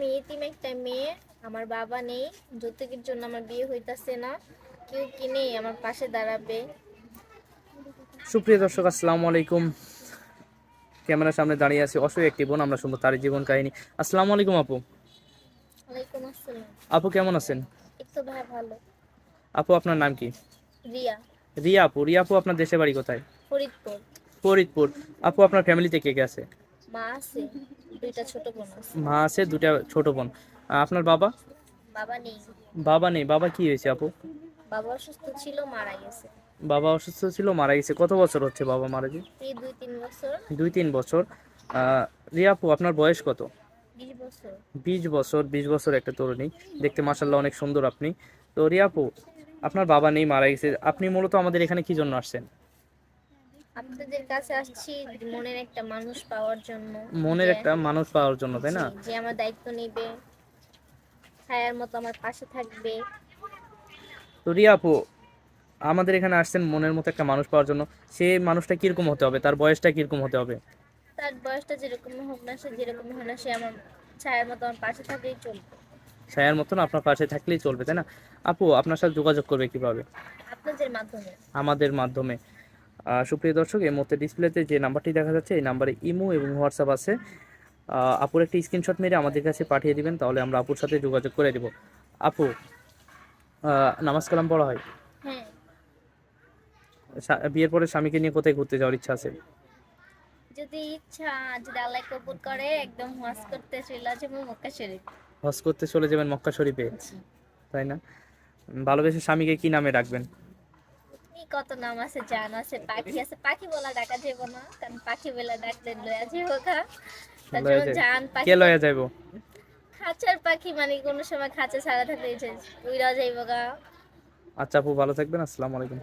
আমি এতিম একটা মেয়ে, আমার বাবা নেই, যৌতুকের জন্য আমার বিয়ে হইতাছে না। কেউ কি নেই আমার পাশে দাঁড়াবে? সুপ্রিয় দর্শক, আসসালামু আলাইকুম। ক্যামেরার সামনে দাঁড়িয়ে আছে অসহায় একটি বোন, আমরা শুনবো তার জীবন কাহিনী। আসসালামু আলাইকুম আপু। ওয়ালাইকুম আসসালাম। আপু কেমন আছেন? এই তো ভাই ভালো। আপু আপনার নাম কি? রিয়া। রিয়া আপু। রিয়া আপু, আপনার দেশের বাড়ি কোথায়? ফরিদপুর। ফরিদপুর। আপু আপনার ফ্যামিলিতে কে কে আছে? মা আছে, দুইটা ছোট বোন আছে। মা আছে, দুটা ছোট বোন। আপনার বাবা? বাবা নেই। বাবা নেই। বাবা কি হয়েছে আপু? বাবা অসুস্থ ছিল, মারা গেছে। বাবা অসুস্থ ছিল, মারা গেছে। কত বছর হচ্ছে বাবা মারা গেছে? এই 2-3 বছর। 2-3 বছর। রিয়া আপু, আপনার বয়স কত? 20 বছর। 20 বছর। 20 বছর একটা তরুণী, দেখতে মাশাআল্লাহ অনেক সুন্দর আপনি। তো রিয়া আপু, আপনার বাবা নেই, মারা গেছে, আপনি মূলত আমাদের এখানে কি জন্য আসছেন? আপনাদের কাছে আসছি মনের একটা মানুষ পাওয়ার জন্য। মনের যে একটা মানুষ পাওয়ার জন্য, তাই জি, না? যে আমার দায়িত্ব নিবে, ছায়ার মতো আমার পাশে থাকবে। তো রিয়া আপু, আমাদের এখানে আসছেন মনের মতো একটা মানুষ পাওয়ার জন্য। সে মানুষটা কিরকম হতে হবে, তার বয়সটা কিরকম হতে হবে? তার বয়সটা যেরকম হোক না, সে যেরকম হোক না, সে আমার ছায়ার মতো আমার পাশে থাকলেই চলবে। ছায়ার মতন আপনার পাশে থাকলেই চলবে, তাই না? আপু আপনার সাথে যোগাযোগ করবে কিভাবে? আপনাদের মাধ্যমে। আমাদের মাধ্যমে। সুপ্রিয় দর্শক, এই মুহূর্তে ডিসপ্লেতে যে নাম্বারটি দেখা যাচ্ছে, এই নাম্বারে ইমো এবং হোয়াটসঅ্যাপ আছে। আপুর একটি স্ক্রিনশট মেরে আমাদের কাছে পাঠিয়ে দিবেন, তাহলে আমরা আপুর সাথে যোগাযোগ করে দিব। আপু, নামাজ কালাম পড়া হয়? হ্যাঁ। বিয়ের পরে স্বামীকে নিয়ে কোথায় ঘুরতে যাওয়ার ইচ্ছা আছে? যদি ইচ্ছা, যদি আল্লাহ কবুল করে, একদম হজ করতে চলে যাবো মক্কা শরীফ। হজ করতে চলে যাবেন মক্কা শরীফে, জি। তাই না? ভালোবেসে স্বামীকে কি নামে রাখবেন? এই কত নাম আছে, জান আছে, পাখি আছে। পাখি বলা ডাকা যাব না, কারণ পাখি বলা ডাকলে লয়া যাবো গা। তার লয়া জন্য যায়? জান কে পাখি লয়া যাইবো? খাঁচার পাখি, মানে কোনো সময় খাঁচা ছাড়া থাকলে উইরা যাইবো গা। আচ্ছা আপু, ভালো থাকবেন। আসসালামু আলাইকুম।